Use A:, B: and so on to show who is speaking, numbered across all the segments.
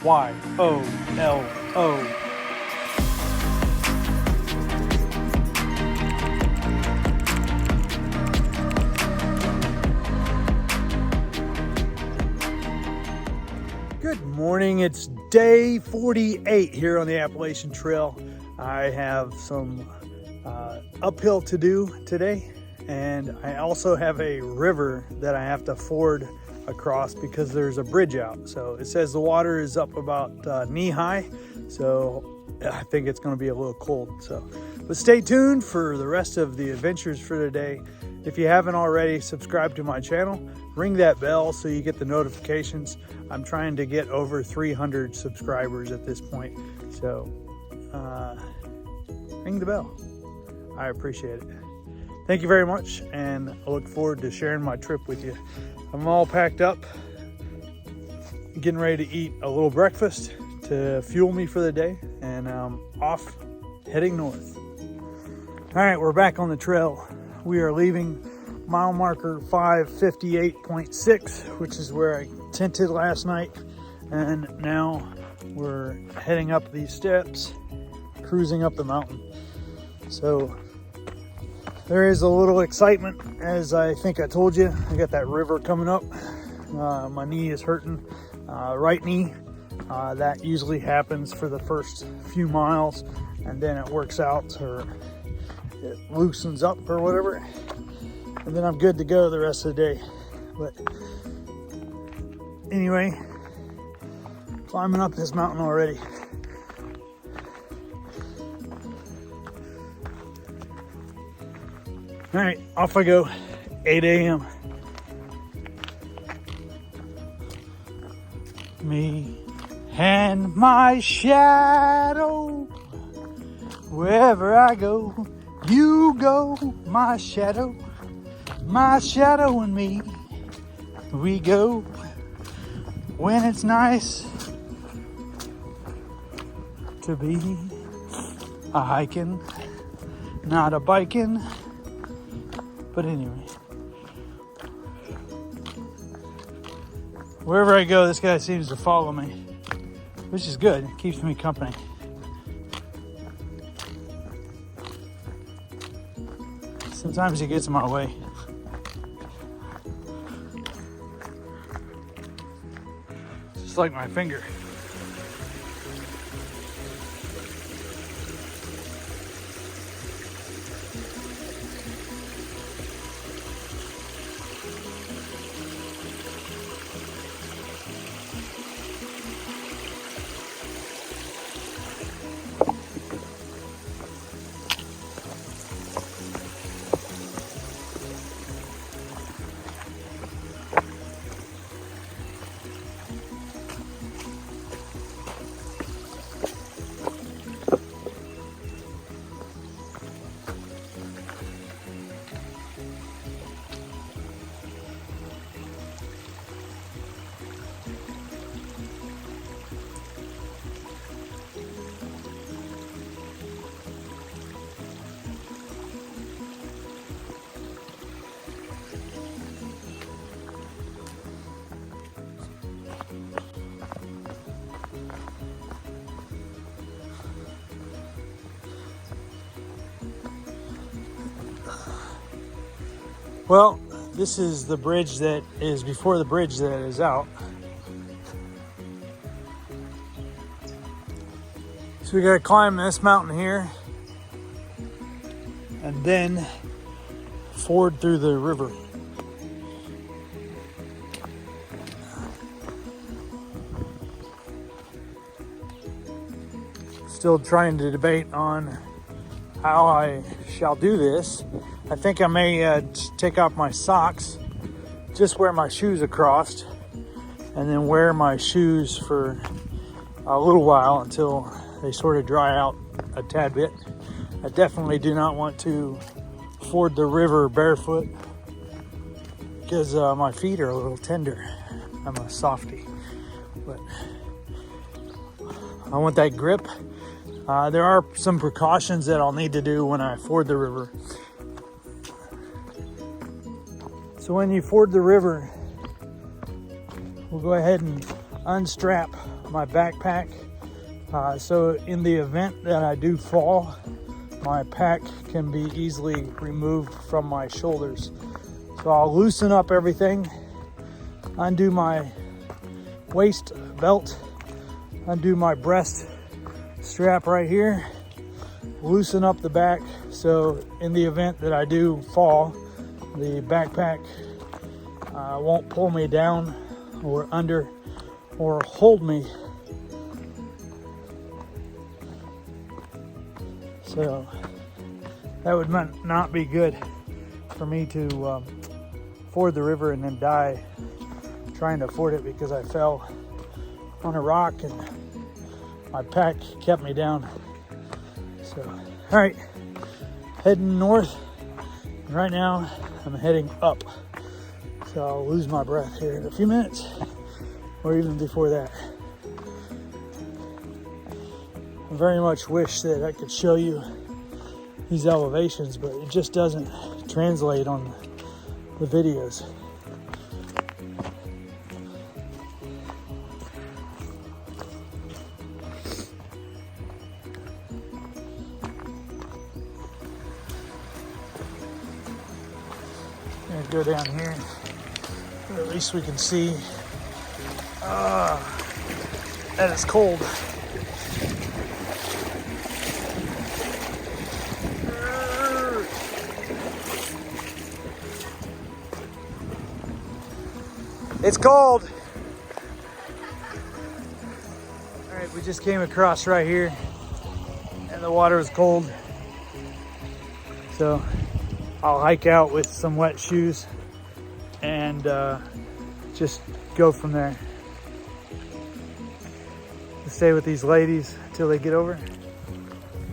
A: YOLO. Good morning, it's day 48 here on the Appalachian Trail. I have some uphill to do today, and I also have a river that I have to ford across because there's a bridge out. So it says the water is up about knee high, so I think it's going to be a little cold. But stay tuned for the rest of the adventures for today. If you haven't already, subscribe to my channel, ring that bell so you get the notifications. I'm trying to get over 300 subscribers at this point, so ring the bell. I appreciate it. Thank you very much, and I look forward to sharing my trip with you. I'm all packed up, getting ready to eat a little breakfast to fuel me for the day, and I'm off heading north. All right, we're back on the trail. We are leaving mile marker 558.6, which is where I tented last night, and now we're heading up these steps, cruising up the mountain. So there is a little excitement, as I think I told you. I got that river coming up. My knee is hurting, right knee. That usually happens for the first few miles, and then it works out, or it loosens up or whatever, and then I'm good to go the rest of the day. But anyway, climbing up this mountain already. All right, off I go, 8 a.m. Me and my shadow, wherever I go, you go, my shadow and me, we go when it's nice to be a hiking, not a biking. But anyway, wherever I go, this guy seems to follow me, which is good. It keeps me company. Sometimes he gets in my way. Just like my finger. Well, this is the bridge that is before the bridge that is out. So we gotta climb this mountain here and then ford through the river. Still trying to debate on how I shall do this. I think I may take off my socks, just wear my shoes across, and then wear my shoes for a little while until they sort of dry out a tad bit. I definitely do not want to ford the river barefoot because my feet are a little tender. I'm a softie, but I want that grip. There are some precautions that I'll need to do when I ford the river. So when you ford the river, we'll go ahead and unstrap my backpack. So in the event that I do fall, my pack can be easily removed from my shoulders. So I'll loosen up everything, undo my waist belt, undo my breast strap right here, loosen up the back. So in the event that I do fall, the backpack won't pull me down or under or hold me. So that would not be good for me to ford the river and then die trying to ford it because I fell on a rock and my pack kept me down. So, all right, heading north. Right now I'm heading up. So I'll lose my breath here in a few minutes or even before that. I very much wish that I could show you these elevations, but it just doesn't translate on the videos. I'm gonna go down here, or at least we can see. That is cold. It's cold. All right, we just came across right here and the water is cold. So I'll hike out with some wet shoes and just go from there. I'll stay with these ladies until they get over.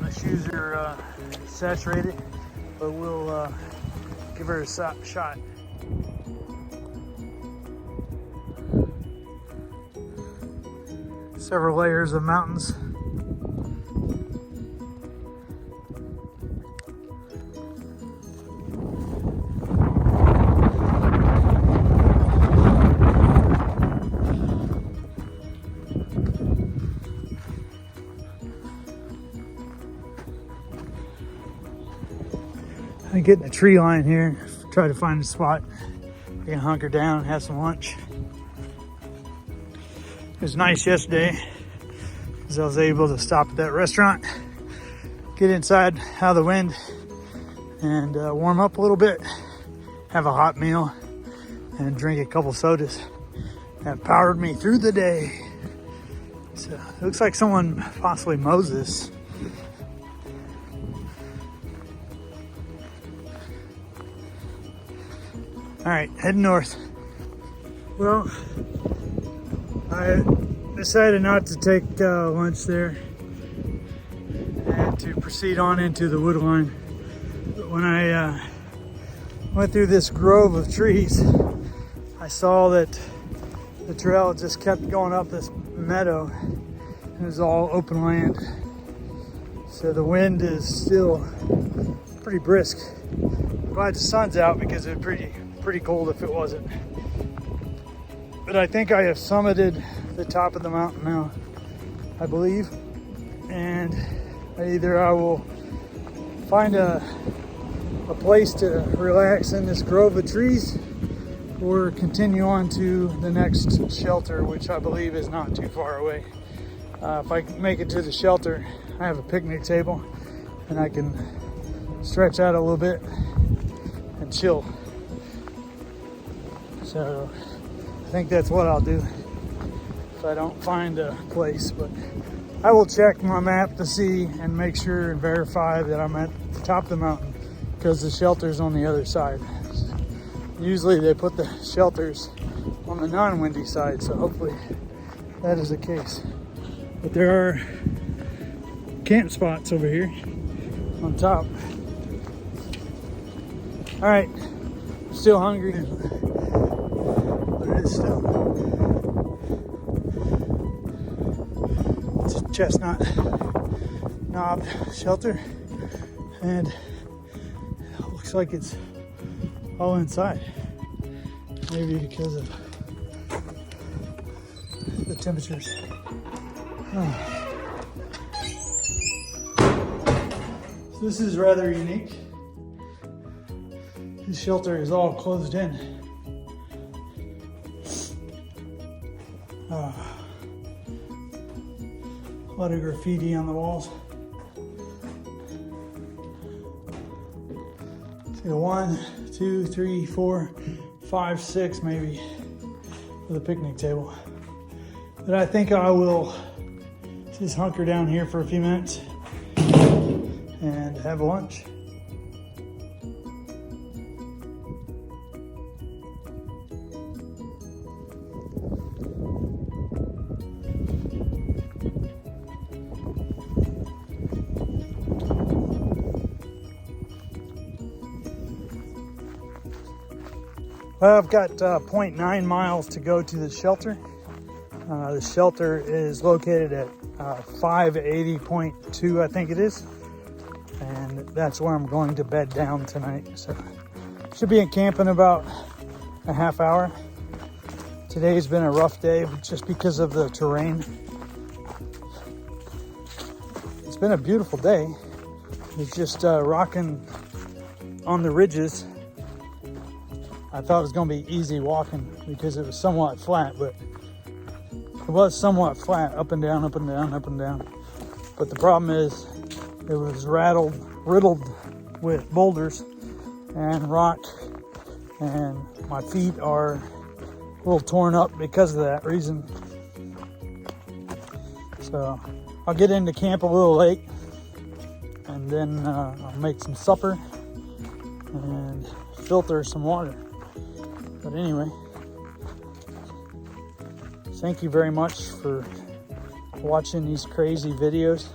A: My shoes are saturated, but we'll give her a shot. Several layers of mountains. I get in a tree line here, try to find a spot. We can hunker down, have some lunch. It was nice yesterday because I was able to stop at that restaurant, get inside out of the wind, and warm up a little bit, have a hot meal, and drink a couple sodas. That powered me through the day. So it looks like someone possibly mows this. All right, heading north. Well, I decided not to take lunch there and to proceed on into the wood line. But when I went through this grove of trees, I saw that the trail just kept going up this meadow and it was all open land. So the wind is still pretty brisk. I'm glad the sun's out because it would be pretty cold if it wasn't. But I think I have summited the top of the mountain now, I believe. And either I will find a place to relax in this grove of trees or continue on to the next shelter, which I believe is not too far away. If I make it to the shelter, I have a picnic table and I can stretch out a little bit and chill. So I think that's what I'll do if I don't find a place. But I will check my map to see and make sure and verify that I'm at the top of the mountain because the shelter's on the other side. Usually they put the shelters on the non-windy side, so hopefully that is the case. But there are camp spots over here on top. All right, I'm still hungry. It is still. It's a chestnut knob shelter, and it looks like it's all inside. Maybe because of the temperatures. So this is rather unique. This shelter is all closed in. A lot of graffiti on the walls. So 1, 2, 3, 4, 5, 6 maybe for the picnic table. But I think I will just hunker down here for a few minutes and have lunch. Well, I've got 0.9 miles to go to the shelter. The shelter is located at 580.2, I think it is. And that's where I'm going to bed down tonight. So should be in camp in about a half hour. Today's been a rough day just because of the terrain. It's been a beautiful day. It's just rocking on the ridges. I thought it was going to be easy walking because it was somewhat flat, but it was somewhat flat, up and down, up and down, up and down. But the problem is it was riddled with boulders and rock, and my feet are a little torn up because of that reason. So I'll get into camp a little late, and then I'll make some supper and filter some water. But anyway, thank you very much for watching these crazy videos.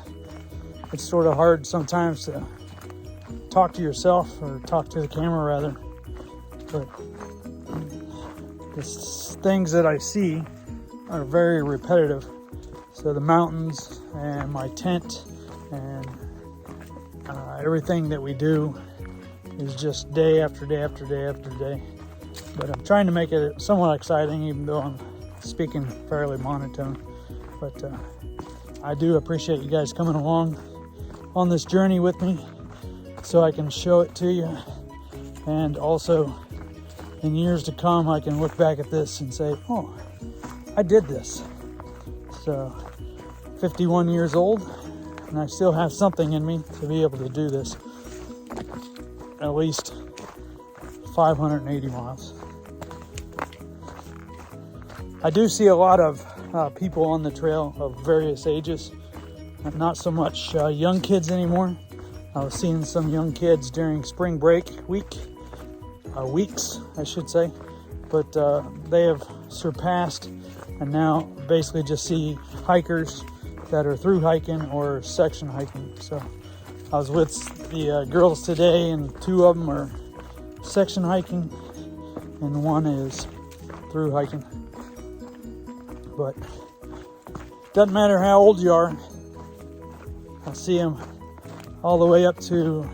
A: It's sort of hard sometimes to talk to yourself, or talk to the camera rather, but the things that I see are very repetitive. So the mountains and my tent and everything that we do is just day after day after day after day. But I'm trying to make it somewhat exciting, even though I'm speaking fairly monotone. But I do appreciate you guys coming along on this journey with me so I can show it to you. And also, in years to come, I can look back at this and say, oh, I did this. So, 51 years old, and I still have something in me to be able to do this. At least 580 miles. I do see a lot of people on the trail of various ages, and not so much young kids anymore. I was seeing some young kids during spring break weeks, I should say, but they have surpassed, and now basically just see hikers that are through hiking or section hiking. So I was with the girls today, and 2 of them are section hiking and 1 is through hiking. But doesn't matter how old you are. I see them all the way up to,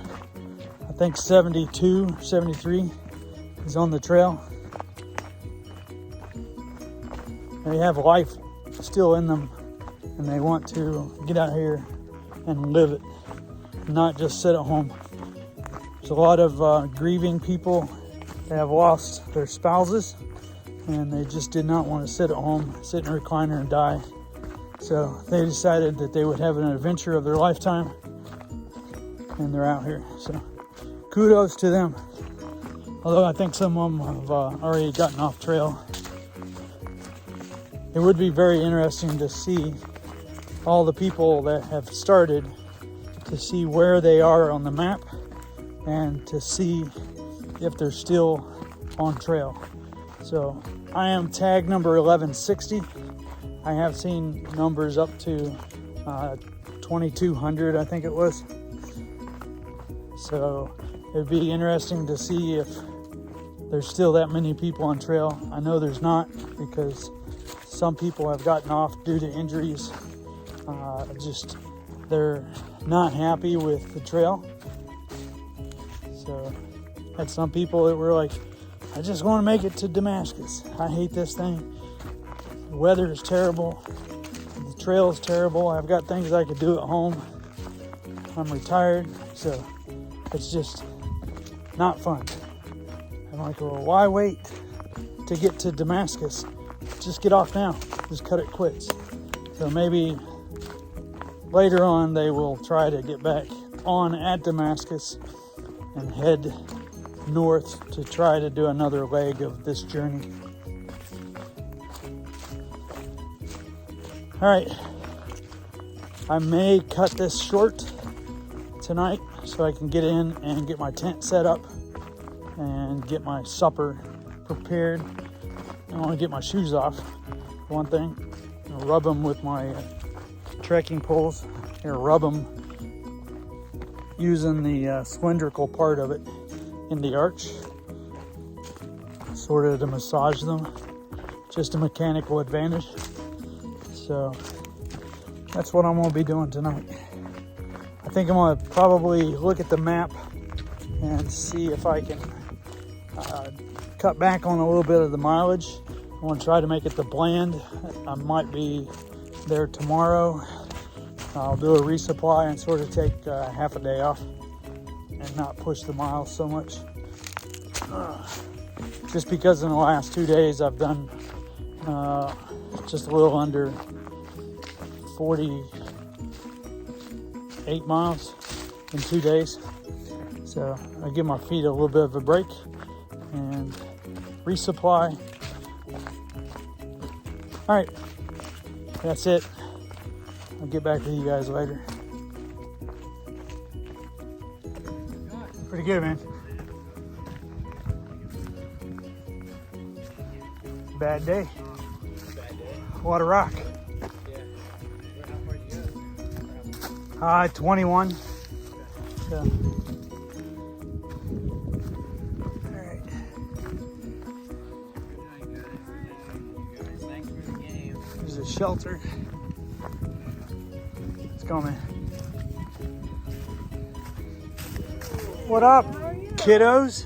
A: I think 72, 73 is on the trail. They have life still in them, and they want to get out here and live it, not just sit at home. There's a lot of grieving people that have lost their spouses, and they just did not want to sit at home, sit in a recliner and die. So they decided that they would have an adventure of their lifetime, and they're out here. So kudos to them. Although I think some of them have already gotten off trail. It would be very interesting to see all the people that have started, to see where they are on the map, and to see if they're still on trail. So I am tag number 1160. I have seen numbers up to 2200, I think it was. So it'd be interesting to see if there's still that many people on trail. I know there's not, because some people have gotten off due to injuries. Just they're not happy with the trail. So had some people that were like, I just want to make it to Damascus. I hate this thing. The weather is terrible. The trail is terrible. I've got things I could do at home. I'm retired, so it's just not fun. I'm like, well, why wait to get to Damascus? Just get off now. Just cut it quits. So maybe later on they will try to get back on at Damascus and head north to try to do another leg of this journey. All right, I may cut this short tonight so I can get in and get my tent set up and get my supper prepared. I want to get my shoes off, for one thing. I'll rub them with my trekking poles. Here, rub them using the cylindrical part of it in the arch, sort of to massage them. Just a mechanical advantage. So that's what I'm going to be doing tonight. I think I'm going to probably look at the map and see if I can cut back on a little bit of the mileage. I want to try to make it to Bland. I might be there tomorrow. I'll do a resupply and sort of take half a day off and not push the miles so much. Just because in the last 2 days I've done just a little under 48 miles in 2 days. So I give my feet a little bit of a break and resupply. All right, that's it. I'll get back to you guys later. Pretty good, man. Bad day. What a rock. Yeah. 21. So. All right. There's a shelter. Let's go, man. What up, kiddos?